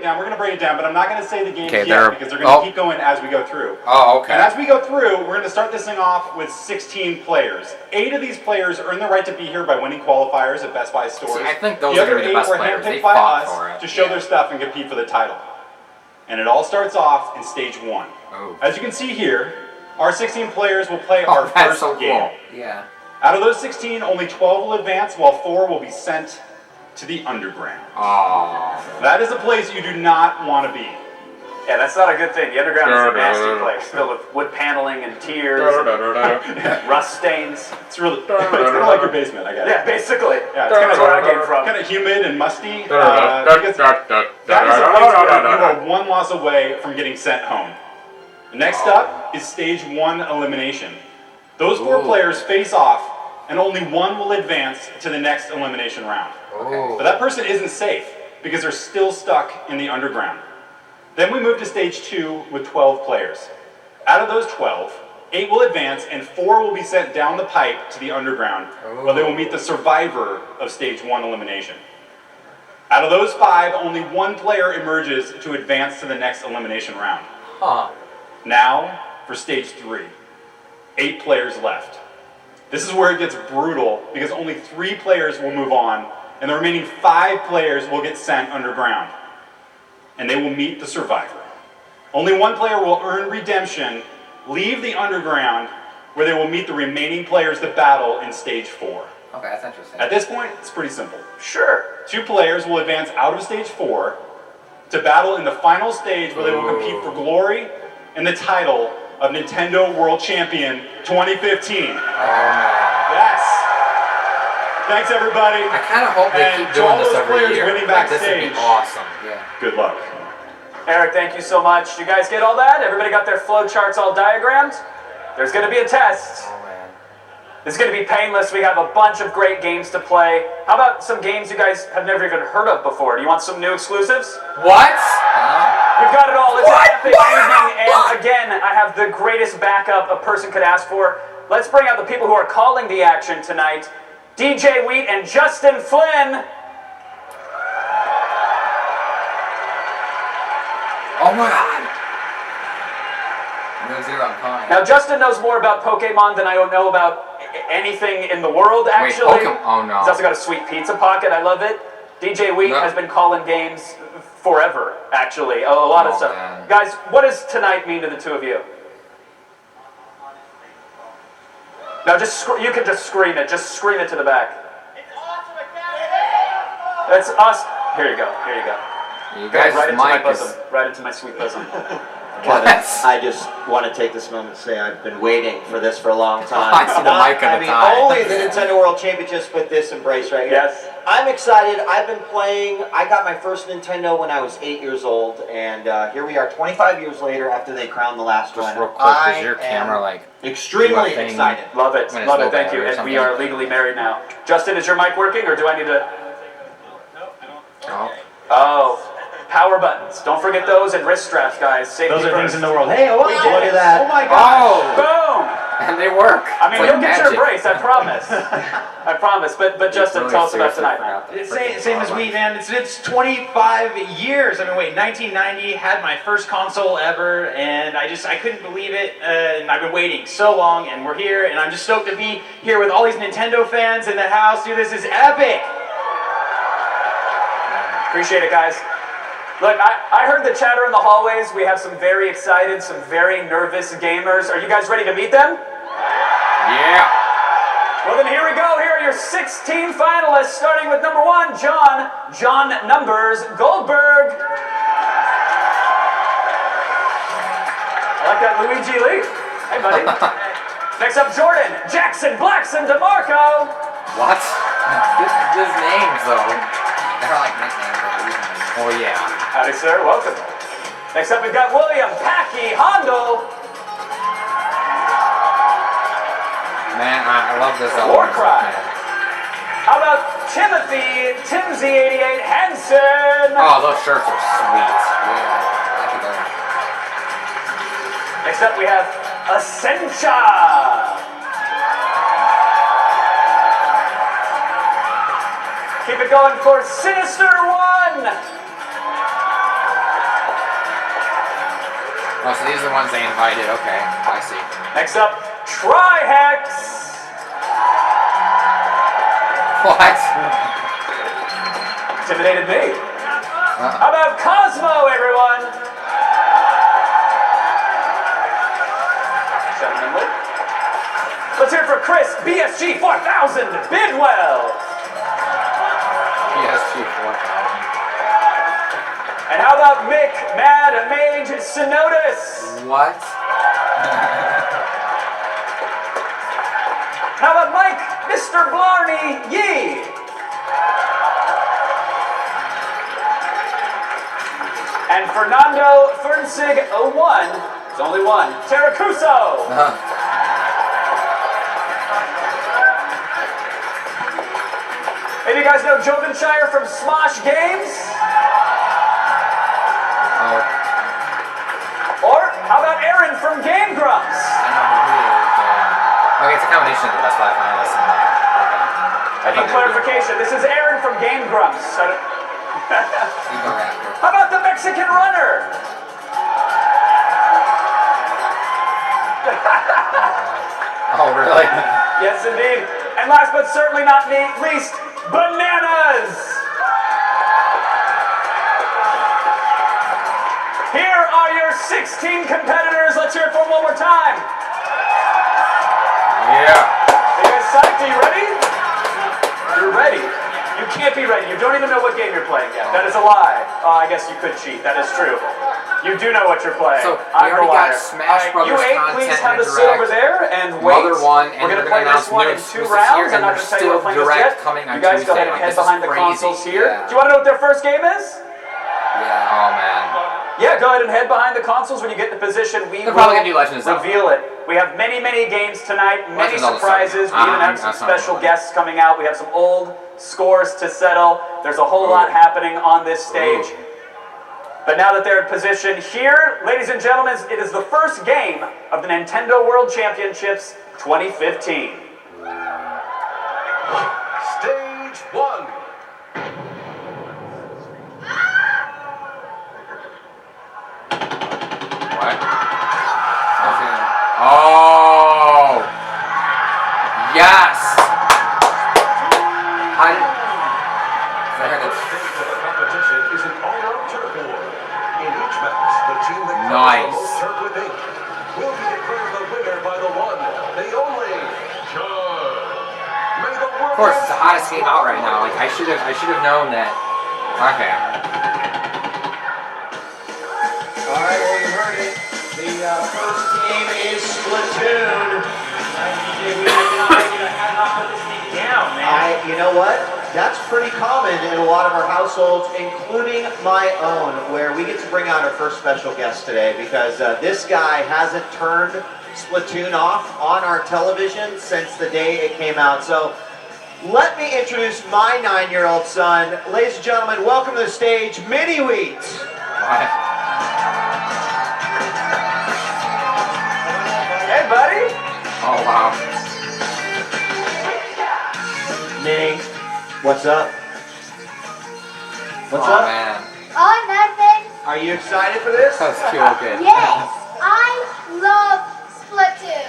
down. We're going to break it down, but I'm not going to say the games yet because they're going to keep going as we go through. Oh, okay. And as we go through, we're going to start this thing off with 16 players. 8 of these players earn the right to be here by winning qualifiers at Best Buy stores. See, I think those are going to be the best players. They by fought us for it. to show their stuff and compete for the title. And it all starts off in stage 1. Oh. As you can see here, our 16 players will play our first game. Cool. Yeah. Out of those 16, only 12 will advance, while 4 will be sent to the underground. Oh. That is a place you do not want to be. Yeah, that's not a good thing. The underground is a nasty place, filled with wood paneling and tears, and rust stains. It's really, it's kind of like your basement, I guess. Yeah, basically. Yeah, it's kind of where I came from. Kind of humid and musty. That is a place where you are 1 loss away from getting sent home. Next up is stage 1 elimination. Those 4 players face off, and only 1 will advance to the next elimination round. Okay. But that person isn't safe because they're still stuck in the underground. Then we move to stage 2 with 12 players. Out of those 12, 8 will advance and 4 will be sent down the pipe to the underground, where they will meet the survivor of stage 1 elimination. Out of those 5, only 1 player emerges to advance to the next elimination round. Now for stage 3. 8 players left. This is where it gets brutal because only 3 players will move on, and the remaining 5 players will get sent underground. And they will meet the survivor. Only 1 player will earn redemption, leave the underground, where they will meet the remaining players that battle in stage 4. Okay, that's interesting. At this point, it's pretty simple. Sure. 2 players will advance out of stage 4 to battle in the final stage where they will compete for glory and the title of Nintendo World Champion 2015. Yes. Thanks, everybody. I kind of hope they keep doing this every year. Winning Like, this would backstage. be awesome. Yeah. Good luck. Eric, thank you so much. You guys get all that? Everybody got their flow charts all diagrammed? There's going to be a test. Oh, man. It's going to be painless. We have a bunch of great games to play. How about some games you guys have never even heard of before? Do you want some new exclusives? What? We've got it all. It's an epic evening. And again, I have the greatest backup a person could ask for. Let's bring out the people who are calling the action tonight. DJ Wheat and Justin Flynn. Oh my god! No zero, I'm calling. Now, Justin knows more about Pokemon than I know about anything in the world, actually. Wait, Pokemon? Oh no. He's also got a sweet pizza pocket. I love it. DJ Wheat has been calling games forever, actually. A lot of stuff. Man. Guys, what does tonight mean to the 2 of you? No, you can just scream it. Just scream it to the back. It's awesome, Academy! That's us. Here you go. Here you go. You guys' right into my mic bosom. is... Right into my sweet bosom. What? I just want to take this moment to say I've been waiting for this for a long time. I see the mic on the tie. Only the Nintendo World Championships, but this embrace right here. Yes. I'm excited. I've been playing. I got my first Nintendo when I was 8 years old, and here we are 25 years later after they crowned the last Just winner. real quick, does your camera like... Extremely do a thing? excited. Love it. When it's Love low it. Thank you. battery or And we something. are legally married now. Justin, is your mic working, or do I need to... Oh. Oh. Power buttons. Don't forget those, and wrist straps, guys. Safety Those are first. things in the world. Hey, look at that. Oh my gosh. Boom! And they work. I mean, It's you'll like get your magic. brace, I promise. I promise. But Justin, really tell us about seriously tonight, forgot man. the It's freaking same as power we, button. man. It's 25 years. I mean, wait, 1990 had my first console ever, and I couldn't believe it. And I've been waiting so long, and we're here, and I'm just stoked to be here with all these Nintendo fans in the house. Dude, this is epic. Appreciate it, guys. Look, I heard the chatter in the hallways. We have some very excited, some very nervous gamers. Are you guys ready to meet them? Yeah. Well, then here we go. Here are your 16 finalists, starting with number 1, John Numbers Goldberg. I like that Luigi Lee. Hey, buddy. Next up, Jordan Jackson Blackson DeMarco. What? This names, though. They're like nicknames. Oh, yeah. Howdy, sir. Welcome. Next up, we've got William Packy Hondo. Man, I love this Warcry. How about Timothy Timsy88 Hansen? Oh, those shirts are sweet. Yeah. I could go. Next up, we have Essentia. Keep it going for Sinister One. Oh, so these are the ones they invited. Okay, I see. Next up, Trihex. What? Intimidated me. How about Cosmo, everyone? Gentlemanly. Let's hear it for Chris, BSG 4000, Bidwell. PSG 4000. And how about Mick, Mad Mage Synodus? What? How about Mike, Mr. Blarney Yee? And Fernando Fernsig 01, there's only one, Terracuso. Maybe you guys know Jovenshire from Smosh Games? Oh, Or how about Aaron from Game Grumps? I know who it is. Okay, it's a combination of the Best Buy finalists and okay. I need clarification. This is Aaron from Game Grumps. Ego Raptor. How about the Mexican runner? Oh, really? Yes, indeed. And last but certainly not least, Bananas. Here are your 16 competitors. Let's hear it for them one more time. Yeah. Are you guys psyched? Are you ready? You're ready. You can't be ready. You don't even know what game you're playing yet. That is a lie. I guess you could cheat. That is true. You do know what you're playing. So, we I'm the already got liar. Smash Brothers you eight, content please have and a sit over direct. there and wait. Mother won, and we're they're gonna play gonna this announce one in news 2 this rounds. year, I'm and not they're gonna tell you still what playing this direct yet. coming on You guys go Tuesday. ahead and Like, head this is behind the crazy. consoles here. Yeah. Do you want to know what their first game is? Yeah. Oh man. Yeah, go ahead and head behind the consoles. When you get in the position, we They're will probably gonna do Legend of Zelda. reveal it. We have many, many games tonight, many Legend of Zelda surprises. We even have some that's not special one. guests coming out. We have some old scores to settle. There's a whole lot happening on this stage. But now that they're in position here, ladies and gentlemen, it is the first game of the Nintendo World Championships 2015. Stage 1. What? Oh. Yes. How did? I heard it. The competition is an all-out turf war. In each match, the team that covers Nice. the most turf with ink will be declared the winner by the one, the only, Charge. May the world Of course, it's the hottest game out right now. Like I should have known that. Okay. All right, well, you heard it. The first game is Splatoon. We have not put this thing down, man. You know what? That's pretty common in a lot of our households, including my own, where we get to bring out our first special guest today because this guy hasn't turned Splatoon off on our television since the day it came out. So let me introduce my 9-year-old son. Ladies and gentlemen, welcome to the stage, Mini Wheat. What? Hey, buddy. Oh wow. Mini, what's up? What's Oh up? man. Oh, nothing. Are you excited for this? That's too good. Yes, I love Splatoon.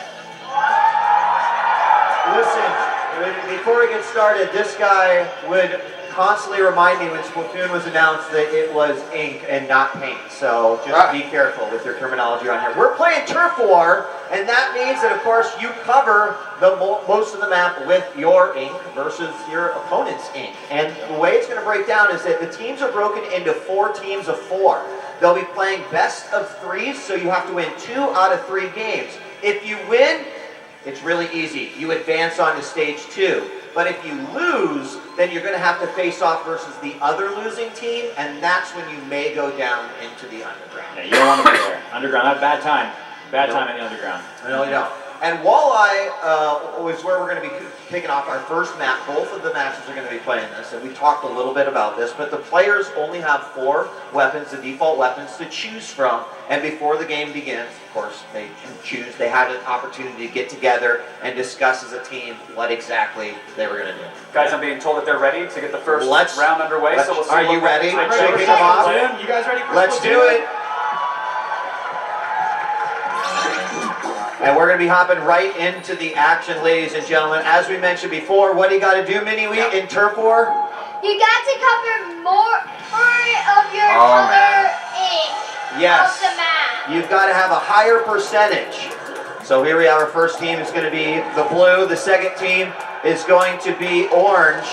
Listen, before we get started, this guy would constantly remind me when Splatoon was announced that it was ink and not paint. So just be careful with your terminology on here. We're playing Turf War, and that means that, of course, you cover the most of the map with your ink versus your opponent's ink. And the way it's going to break down is that the teams are broken into 4 teams of 4. They'll be playing best of 3, so you have to win 2 out of 3 games. If you win, it's really easy. You advance on to stage 2. But if you lose, then you're going to have to face off versus the other losing team, and that's when you may go down into the underground. Yeah, you don't want to be there. Underground, that's bad time. Bad time in the underground. No, you don't. And Walleye is where we're going to be kicking off our first map. Both of the matches are going to be playing this, and we talked a little bit about this, but the players only have 4 weapons, the default weapons, to choose from. And before the game begins, of course, they choose. They had an opportunity to get together and discuss as a team what exactly they were going to do. Guys, I'm being told that they're ready to get the first Let's- round underway, so we'll see Are what you ready? what Shake makes them off. Splatoon. You guys ready for Let's Splatoon? do it. And we're going to be hopping right into the action, ladies and gentlemen. As we mentioned before, what do you got to do, Mini Wheat, in Turf War? You got to cover more of your Oh, color man. ink Yes. of the map. You've got to have a higher percentage. So here we have our first team is going to be the blue. The second team is going to be orange.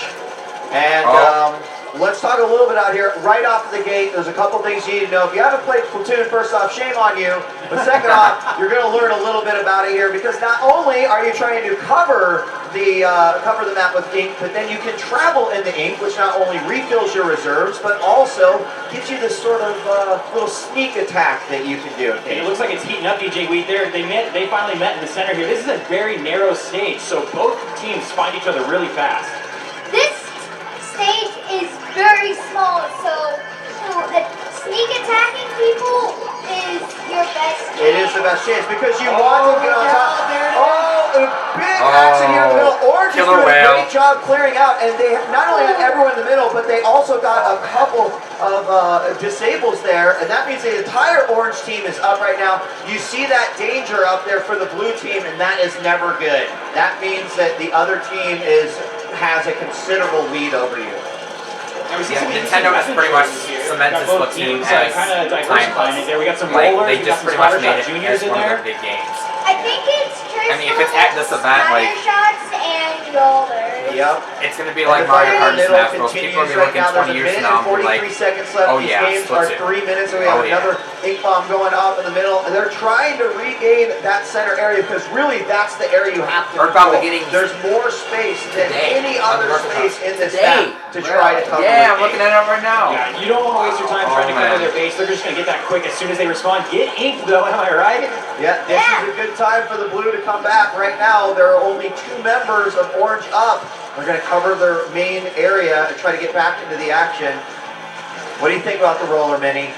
And let's talk a little bit out here. Right off the gate, there's a couple things you need to know. If you haven't played Splatoon, first off, shame on you. But second off, you're going to learn a little bit about it here because not only are you trying to cover the map with ink, but then you can travel in the ink, which not only refills your reserves, but also gives you this sort of little sneak attack that you can do. And it looks like it's heating up, DJ Wheat. They finally met in the center here. This is a very narrow stage, so both teams find each other really fast. This stage is very small, so sneak attacking people is your best chance. It is the best chance because you want to get on top. Oh, a big action here in the middle. Orange is doing a great job clearing out, and they not only have everyone in the middle, but they also got a couple of disables there, and that means the entire orange team is up right now. You see that danger up there for the blue team, and that is never good. That means that the other team has a considerable lead over you. And we see some Nintendo has pretty much cemented Splatoon as kind of diversifying timeless. it there. We got some Like, rollers, they we got just some pretty much Splattershot made it Juniors as in one of there. their big games. I think it's I mean, if it's at this event, like, shots and rollers. Yep. it's going to be like Mario Kart and Smash Bros. People are going to be looking 20 years from now and be like, 43 seconds left. oh These yeah, games are Splatoon. 3 minutes, and we have another ink bomb going off in the middle. And they're trying to regain that center area because really that's the area you have to Earthbound control. Beginnings There's more space than any other space in this Today. map to try to cover. Yeah, I'm with looking ink. at it right now. Yeah, you don't want to waste your time trying to cover their base. They're just going to get that quick as soon as they respond. Get inked though, am I right? Yeah, this is a good time for the blue to come back. Right now, there are only 2 members of orange up. They're going to cover their main area and try to get back into the action. What do you think about the roller, Mini?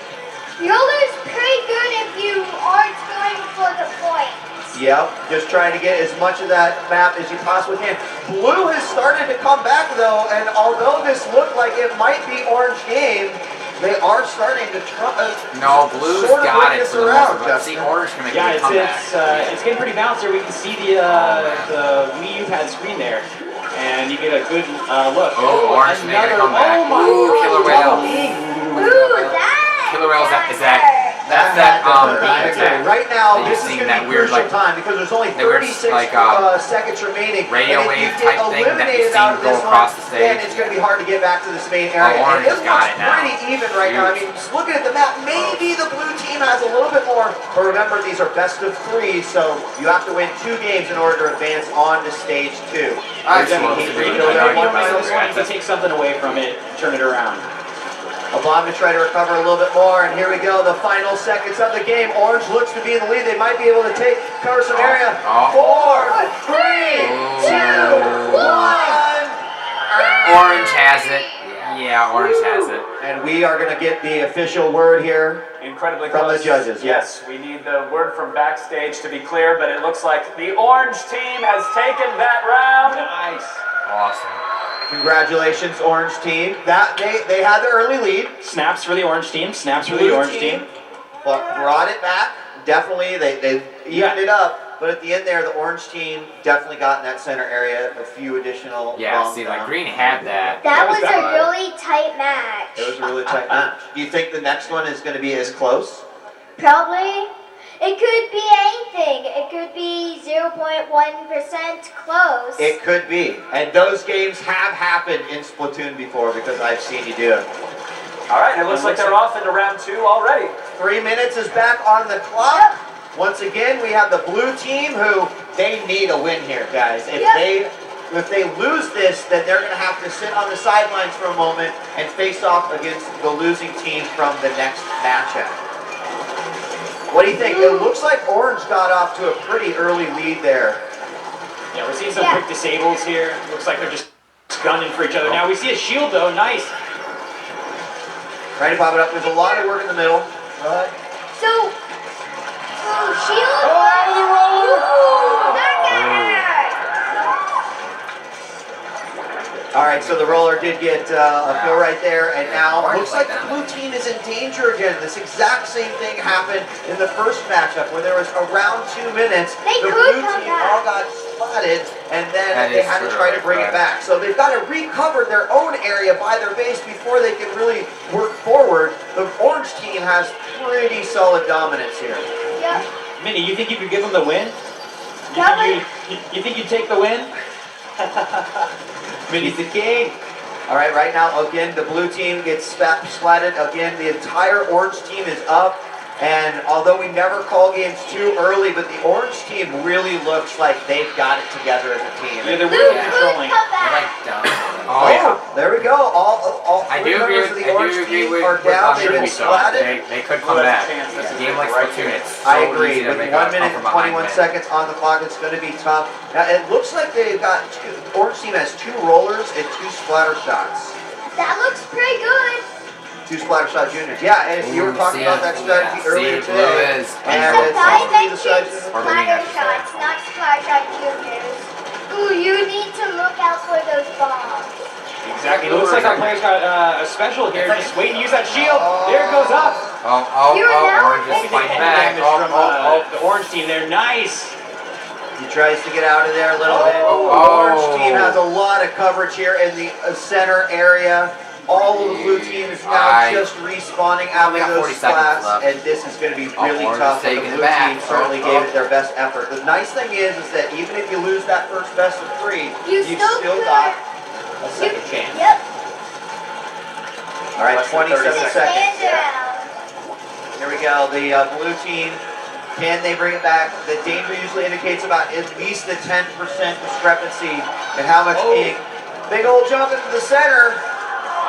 Roller's pretty good if you aren't going for the points. Yep, just trying to get as much of that map as you possibly can. Blue has started to come back though, and although this looked like it might be orange game, they are starting to No, Blue's sort of got bring it this for the around, most part. See, Justin. Orange can make Yeah, a comeback. it's getting pretty balanced here. We can see the Wii U pad screen there, and you get a good look. Oh, Orange making a comeback. Oh my Ooh, God, Killer double Whale. ink. Ooh, that. Killer Whale, that's That beat attack. Right now, That you're this is seeing going to that be weird, crucial like, time because there's only that weird, 36 like, seconds remaining. radio and if wave you get type thing that eliminated you've out of seen go this across one, the stage. then it's going to be hard to get back to this main area. Orange and it has got looks it now. pretty even right now. I mean, just looking at the map, maybe the blue team has a little bit more. But remember, these are best of 3, so you have to win 2 games in order to advance on to stage 2. I You're gonna suppose need to to be. go I know there you one might by be one. right. To take something away from it, turn it around. A bomb to try to recover a little bit more, and here we go, the final seconds of the game. Orange looks to be in the lead. They might be able to cover some area. 4, 3, 2, 1. Orange has it. Yeah, Orange has it. And we are going to get the official word here. Incredibly From close. the judges, Yes, we need the word from backstage to be clear, but it looks like the orange team has taken that round. Nice. Awesome. Congratulations, Orange team. That they had the early lead. Snaps for the orange team. Snaps for the Blue orange team. But brought it back. Definitely, they evened it up. But at the end there, the orange team definitely got in that center area a few additional Yeah, bombs see, down. like Green had that. That was that a right? really tight match. It was a really tight match. Do you think the next one is going to be as close? Probably. It could be anything. It could be 0.1% close. It could be. And those games have happened in Splatoon before because I've seen you do it. All right, it looks like they're off into round 2 already. 3 minutes is back on the clock. Once again, we have the blue team who they need a win here, guys. If they lose this, then they're going to have to sit on the sidelines for a moment and face off against the losing team from the next matchup. What do you think? It looks like Orange got off to a pretty early lead there. Yeah, we're seeing some quick disables here. Looks like they're just gunning for each other. Now we see a shield though. Nice. Trying to pop it up. There's a lot of work in the middle. So shield. Oh, the roller! Ooh, that got hurt. All right, so the roller did get a kill right there, and now looks like the blue team is in danger again. This exact same thing happened in the first matchup where there was around 2 minutes. The blue team all got spotted, and then they had to try to bring it back. So they've got to recover their own area by their base before they can really work forward. The orange team has pretty solid dominance here. Yep. Minnie, you think you could give them the win? You think you'd take the win? Minnie's the king. All right, right now, again, the blue team gets splatted. Again, the entire orange team is up. And although we never call games too early, but the orange team really looks like they've got it together as a team. Yeah, they're really controlling. They're like dumb. Oh, yeah. There we go. All I three do agree members of with, the orange team are down. They've been splatted. They could come back. The game like Splatoon. It's so I agree. easy to With make 1 a minute come and from behind 21 win. seconds on the clock, it's going to be tough. Now, it looks like they've got the orange team has 2 rollers and 2 splatter shots. That looks pretty good. 2 splatter shot juniors. Yeah, and you were talking about that strategy earlier today. And it's I the mentioned strategy. splatter shots, not splatter shot juniors. Ooh, you need to look out for those bombs. Exactly. It looks like our player's got a special here. Just waiting to use that shield. There it goes up. Orange is fighting back. From the orange team there. Nice. He tries to get out of there a little bit. The orange team has a lot of coverage here in the center area. All of the blue team is now just respawning after those splats, and this is going to be really tough. The blue team certainly gave it their best effort. The nice thing is that even if you lose that first best of 3, you've still got a second chance. Yep. All right, 27 Stand seconds. down. Here we go. The blue team, can they bring it back? The danger usually indicates about at least a 10% discrepancy in how much ink. Big old jump into the center.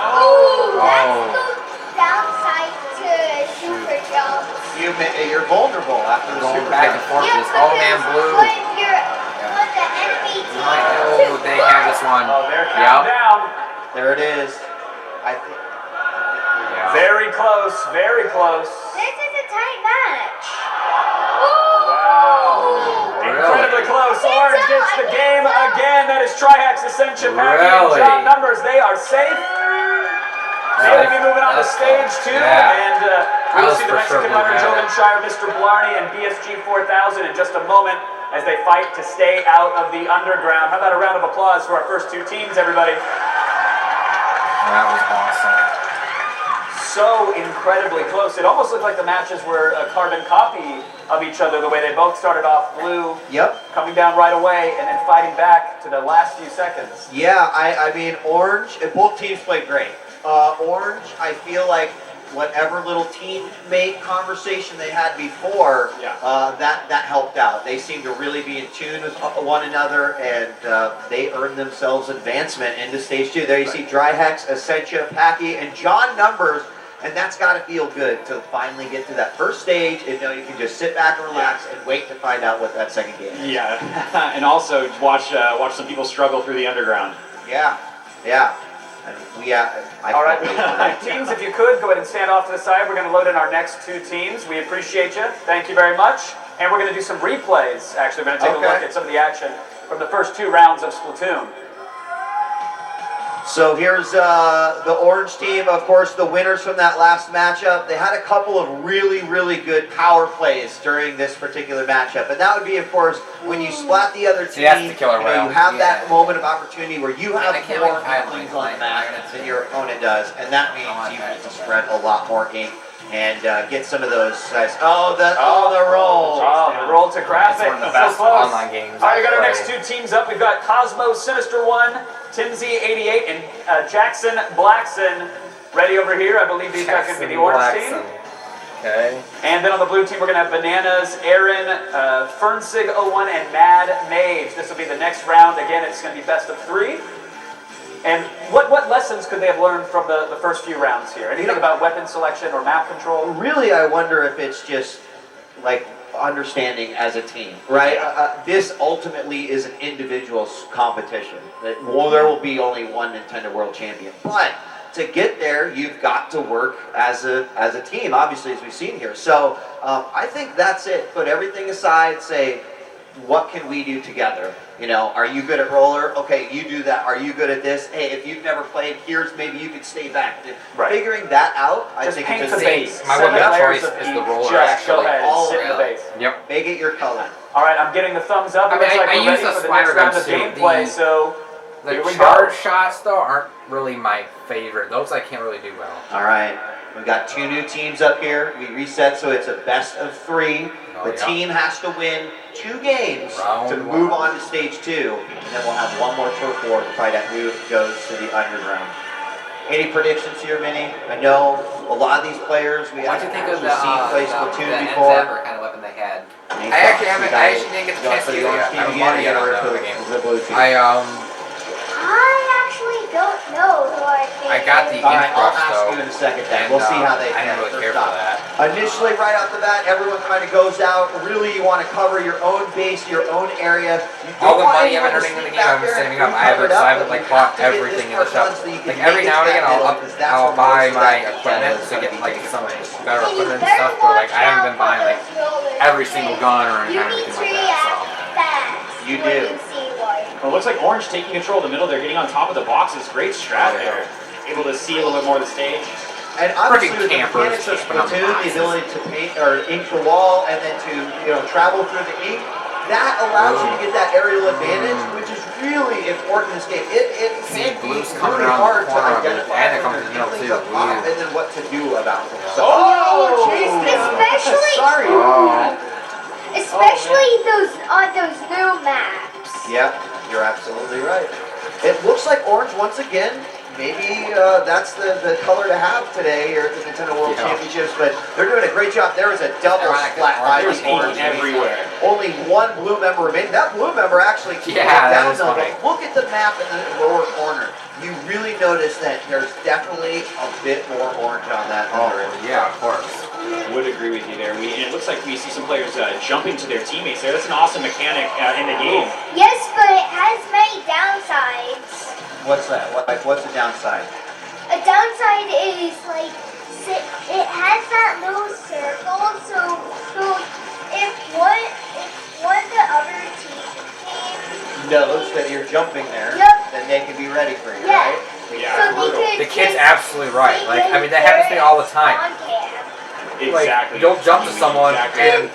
Ooh, that's the downside to super jumps. You're vulnerable after the super back and jump. forth. Yeah, Man blue. when the enemy team Oh, they have this one. Oh, they're counting down. There it is. I think. Very close, very close. This is a tight match. Wow. Incredibly close. Orange gets the game again. That is Trihex Ascension Packy and John Numbers. They are safe. They will be moving on to stage 2. And we'll see the Mexican runner Jovan Shire, Mr. Blarney, and BSG 4000 in just a moment as they fight to stay out of the underground. How about a round of applause for our first 2 teams, everybody? That was awesome. So incredibly close. It almost looked like the matches were a carbon copy of each other, the way they both started off blue, coming down right away, and then fighting back to the last few seconds. Yeah, I mean, Orange, both teams played great. Orange, I feel like whatever little teammate conversation they had before, that helped out. They seemed to really be in tune with one another, and they earned themselves advancement into stage 2. There you see Trihex, Essentia, Packy, and John Numbers, and that's got to feel good to finally get to that first stage and know you can just sit back and relax and wait to find out what that second game is. Yeah, and also watch some people struggle through the underground. Yeah. And all right, teams, if you could, go ahead and stand off to the side. We're going to load in our next 2 teams. We appreciate you. Thank you very much. And we're going to do some replays. Actually, we're going to take a look at some of the action from the first 2 rounds of Splatoon. So here's the orange team, of course, the winners from that last matchup. They had a couple of really, really good power plays during this particular matchup. And that would be, of course, when you splat the other team, that's the killer round. you have that moment of opportunity where you have more like things on the map than your opponent does. And that means you need to spread a lot more ink and get some of those guys. Oh, the roll. Oh, the roll to graphic. It's one of the best online games. All right, we got our next 2 teams up. We've got Cosmo Sinister 1, Timsy88, and Jackson Blackson ready over here. I believe these guys are going to be the orange team. Okay. And then on the blue team, we're going to have Bananas, Aaron, Fernsig01, and Mad Mage. This will be the next round. Again, it's going to be best of 3. And what lessons could they have learned from the first few rounds here? Anything about weapon selection or map control? Really, I wonder if it's just like understanding as a team, right? This ultimately is an individual competition. Well, there will be only one Nintendo World Champion, but to get there, you've got to work as a team, obviously, as we've seen here. So I think that's it. Put everything aside, say, what can we do together? You know, are you good at roller? Okay, you do that. Are you good at this? Hey, if you've never played, here's maybe you could stay back. Right. Figuring that out, I Just think paint it's the just base. My 7 weapon of layers choice of is the each. roller, Just go actually. ahead and All sit in the around. base. Yep. make it your color. All right, I'm getting the thumbs up. It I mean, looks like I we're use ready the for the spider next round of guns, too. gameplay. The- So The here we charge go. shots, though, aren't really my favorite. Those I can't really do well. All right, we've got 2 new teams up here. We reset, so it's a best of 3. Oh, The yeah. team has to win 2 games Round to one. move on to stage 2, and then we'll have one more turf war to find out who goes to the underground. Any predictions here, Minnie? I know a lot of these players we What'd haven't you think of actually the seen play the Splatoon end before. zapper kind of weapon they had? Any I actually thoughts? haven't. I actually didn't get the chance to You use it want yet. to I haven't see bought the it yet on for the game. the blue team? I actually don't know who I think. I got the All right, I'll Brush, ask though, you in a second then. and, We'll see how they I didn't really first care for off. that. Initially, right off the bat, everyone kind of goes out. Really, you want to cover your own base, your own area. You All don't the want money I've anyone been to earning in the sneak game, back I've been there saving and up. I cover it haven't but like you bought have to get everything this in the part shop. done so you can Like make every it now and to again, that I'll middle, because that's I'll where buy most of my that equipment is to gonna get be like taken some place. better And you equipment and better stuff. But like watch I haven't out been for buying like those rollers, every single because gun or you anything need to like that. react So. fast You when do. you see one. Well, it looks like Orange taking control of the middle. They're getting on top of the boxes. Great strat Oh, yeah. there. Able to see a little bit more of the stage. And obviously Freaking with the campers mechanics of camping on the Splatoon, the boxes. ability to paint or ink the wall and then to travel through the ink, that allows you to get that aerial advantage, which is really important in this game. It See, can be blue's coming really around hard the to corner of it, identify and it when comes there's in the middle, feelings too. up top Blue. and then what to do about them. So, Oh, chased him. Especially, sorry. Oh. especially those on those new maps. Yeah, you're absolutely right. It looks like orange once again. Maybe that's the color to have today here at the Nintendo World Yeah. Championships, but they're doing a great job. There was a double Ironic splat that by There's the ink orange. everywhere. Only one blue member remaining. That blue member actually keeps Yeah, that down is though. funny. But look at the map in the lower corner. You really notice that there's definitely a bit more orange on that than Oh there is. yeah, of course. Would agree with you there. And it looks like we see some players jumping to their teammates there. That's an awesome mechanic in the game. Yes, but it has many downsides. What's that? What's the downside? A downside is like it has that little circle, so if one of the other teams Knows that you're jumping there, Yep. then they can be ready for you, Yeah. right? Yeah. so Brutal. they could The kid's just absolutely right. stay Like I mean, that there happens to me all the and time. spawn camp. Exactly. Like, you'll jump to someone Exactly. and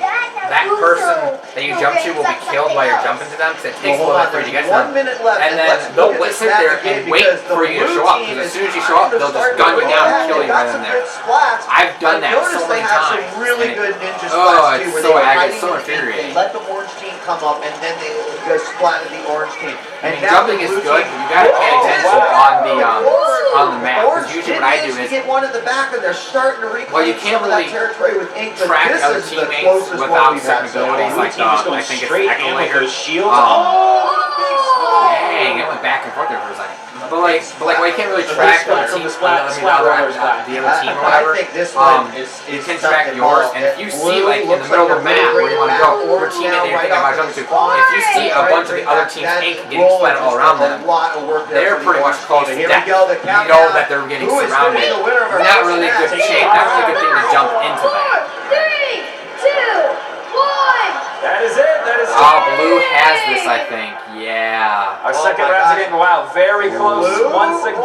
that person that you jump to will be killed while you're jumping to them because it takes a Well, little hold bit for on, you to get there's to 1 them. minute left, And then let's they'll look at this sit map there again, and wait because the for you to blue show up, team because as is soon as you show up, kind of they'll just starting gun to you go down and back. kill They've you got right in some there. good splats. I've done that noticed so they many have some times, really and good ninja oh, splats it's too, where so they were ag- hiding it's so in the ink. They infuriating. let the orange team come up, and then they go splatted the orange team. I And mean, now jumping the is blue good, team- but you gotta pay Oh, attention wow. on the map. Orange Because usually did what I manage do to is get one in the back, and they're starting to reclaim well, you can't some of that really territory with ink. But track this other is the teammates closest one without we've certain had so far. abilities Blue like team just going I think it's straight ham with Echolator. those shields. Oh, dang, it went back and forth there for a second. But like well, you can't really track the splat, team, the splat, I mean, splat the rollers back. other team or whatever. I think this one is you can tough track to yours, call. and if you Blue see like in the looks middle of like the a map really where you want to great go, map. your Orange teammate now that you're right thinking about off jumping the to, spawn. if you see a Right, bunch of the bring other back team's that ink getting roll, splattered all just around a them, lot of work there they're for the pretty much orange close team. to Here death. we go, the You know countdown. that they're getting Who is gonna surrounded. be the winner of our Not first really a match? good shape, not really a good thing to jump into that. 3, 2, 1. That is it. That is Oh, it. blue has this, I think. Yeah. Our Oh second my round's gosh. again. Wow, very close Blue? once again.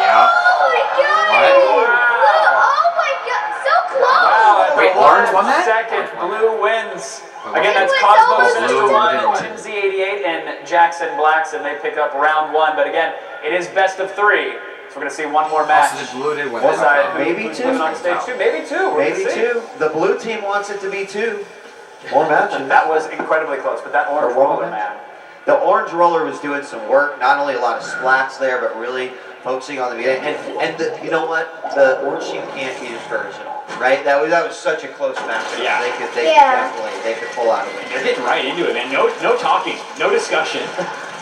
Yeah. Oh my god! What? Oh my god! So close! Wow, at the Wait, orange won that? second, Orange won blue wins. Wait, Again, what? that's Blue Cosmo wins Sinister over. 1, Blue wins. Tim Z88, and Jackson Blackson. They pick up round 1. But again, it is best of 3. So we're going to see one more match. Also, the blue did win. Decide that. who- Maybe who's two. moving on stage 2. Maybe 2. We're Maybe gonna see. 2. The blue team wants it to be 2. More matches. That was incredibly close, but that orange Or one roller, more man. The orange roller was doing some work, not only a lot of splats there, but really focusing on the beginning. And you know what? The orange team can't be discouraged at all, right? That was such a close match. Yeah. They could Yeah. they could pull out a win. They're getting right into it, man. No talking, no discussion.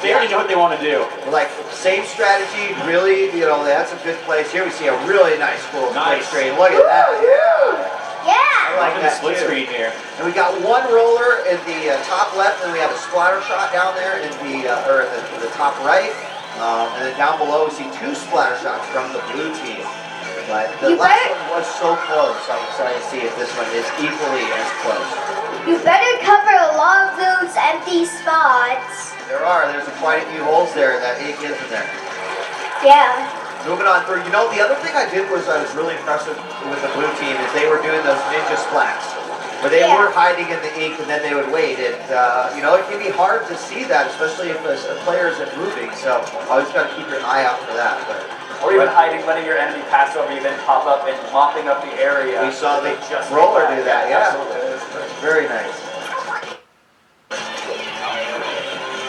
They already know what they want to do. Like, same strategy, really, they had some good plays. Here we see a really nice full Nice. split screen. Look at that, yeah. Yeah! I like Loving the that split too. screen here. And we got one roller in the top left, and we have a splatter shot down there in the top right. And then down below we see 2 splatter shots from the blue team. But the You last better- one was so close, I would excited to see if this one is equally as close. You better cover a lot of those empty spots. There's quite a few holes there that Ink is in there. Yeah. Moving on through, the other thing I did was I was really impressed with the blue team is they were doing those ninja splats. Where they were hiding in the ink and then they would wait. And, it can be hard to see that, especially if a player isn't moving. So always got to keep your eye out for that. Or even hiding, letting your enemy pass over you, then pop up and mopping up the area. We saw the just roller do that, yeah. Absolutely. Very nice.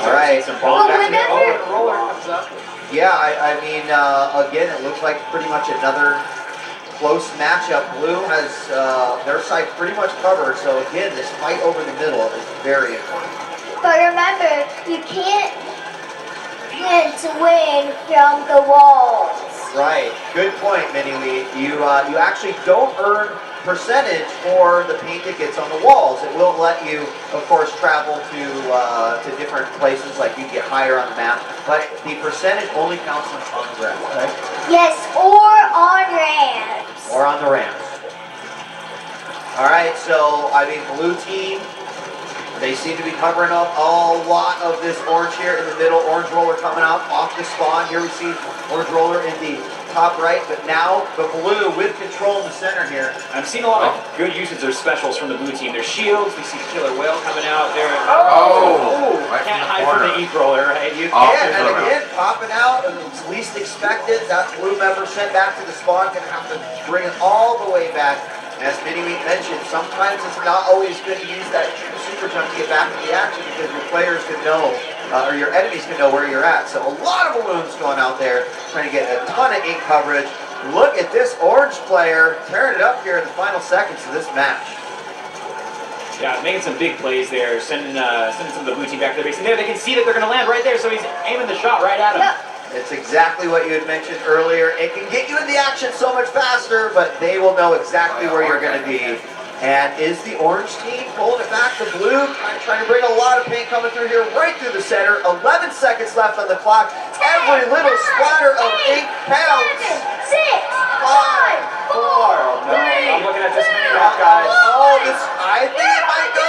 All right. Well, whenever... Roller comes up. Yeah, again, it looks like pretty much another close matchup. Blue has their side pretty much covered, so again, this fight over the middle is very important. But remember, you can't get to win from the walls. Right, good point, Mini-Wheat. You actually don't earn percentage for the paint that gets on the walls. It will let you, of course, travel to different places, like you get higher on the map, but the percentage only counts when it's on the ground, right? Yes, or on ramps. Or on the ramps. All right, so, blue team, they seem to be covering up a lot of this orange here in the middle. Orange roller coming out off the spawn. Here we see orange roller in the top right, but now the blue with control in the center here. I'm seeing a lot of good usage of specials from the blue team. Their shields, we see Killer Whale coming out there. Right Can't from the hide corner. from the ink roller, right? You Oh. Yeah, and again, popping out, and it's least expected. That blue member sent back to the spawn, gonna have to bring it all the way back. As Mini-Wheat mentioned, sometimes it's not always good to use that super jump to get back into the action because your players can know, or your enemies can know where you're at. So a lot of balloons going out there, trying to get a ton of ink coverage. Look at this orange player tearing it up here in the final seconds of this match. Yeah, making some big plays there, sending some of the blue team back to the base. And there, they can see that they're going to land right there, so he's aiming the shot right at him. Yep. It's exactly what you had mentioned earlier. It can get you in the action so much faster, but they will know exactly where you're going to be. And is the orange team pulling it back? The blue trying to bring a lot of paint coming through here, right through the center. 11 seconds left on the clock. Every little splatter of ink counts. 7, 6, 5, 4, 3. I'm looking at this mini map, guys. I think it might go.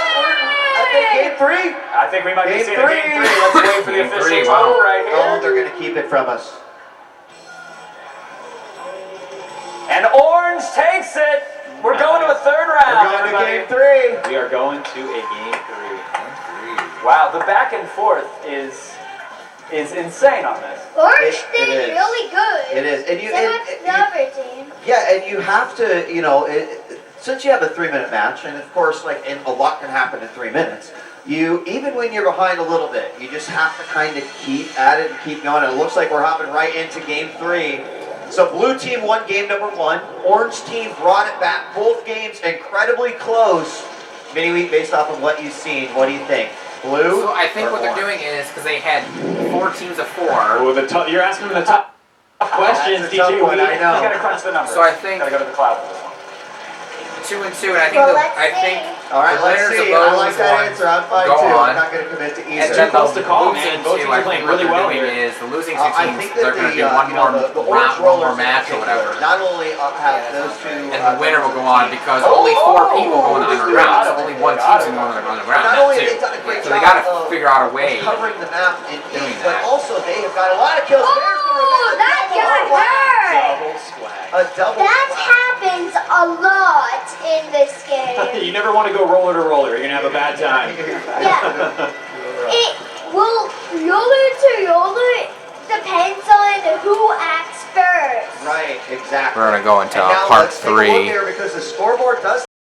I think game 3. I think we might be Game seeing a game 3. three. Let's wait for the Game official three, total wow. right Oh, here. they're going to keep it from us. And orange takes it. We're going to a third round. We're going to everybody. game 3. We are going to a game 3. Wow, the back and forth is insane on this. Orange It did is. really good. It is. And you, So and- much and the you- other team. Yeah, and you have to, since you have a 3-minute match, and of course, and a lot can happen in 3 minutes, even when you're behind a little bit, you just have to kind of keep at it and keep going. And it looks like we're hopping right into game 3. So blue team won game number 1. Orange team brought it back. Both games incredibly close. Mini-Wheat, based off of what you've seen, what do you think? Blue? So I think or what they're orange? doing is, because they had 4 teams of 4, Oh, you're asking them the top questions, That's a tough DJ. one, I know. You gotta crunch the numbers. So I think- Gotta go to the cloud for this one. 2 and 2, and I think Well, let's All right, the let's winners of see. I those like that ones answer. I'm fine go too. on. I'm not going to commit to and either. then close to call, losing man. Both two, teams are I playing think what really they're well doing here. is the losing 2 I teams, think they're that going to do one more the orange round, one rollers more match or whatever. Not only have those two, And the winner will go on because only 4 people go in the underground, so only one team's going to go in the underground. Not That only have too. they done a great So job they got to of figure out a way. covering the map in doing ink, but that. also they have got a lot of kills. There's the Oh, revenge. that Double got splat. hurt. Double swag. A double That splat. happens a lot in this game. You never want to go roller to roller. You're going to have a bad time. Yeah. It will roller to roller depends on who acts first. Right, exactly. We're going to go into And now part let's take a look 3. here because the scoreboard does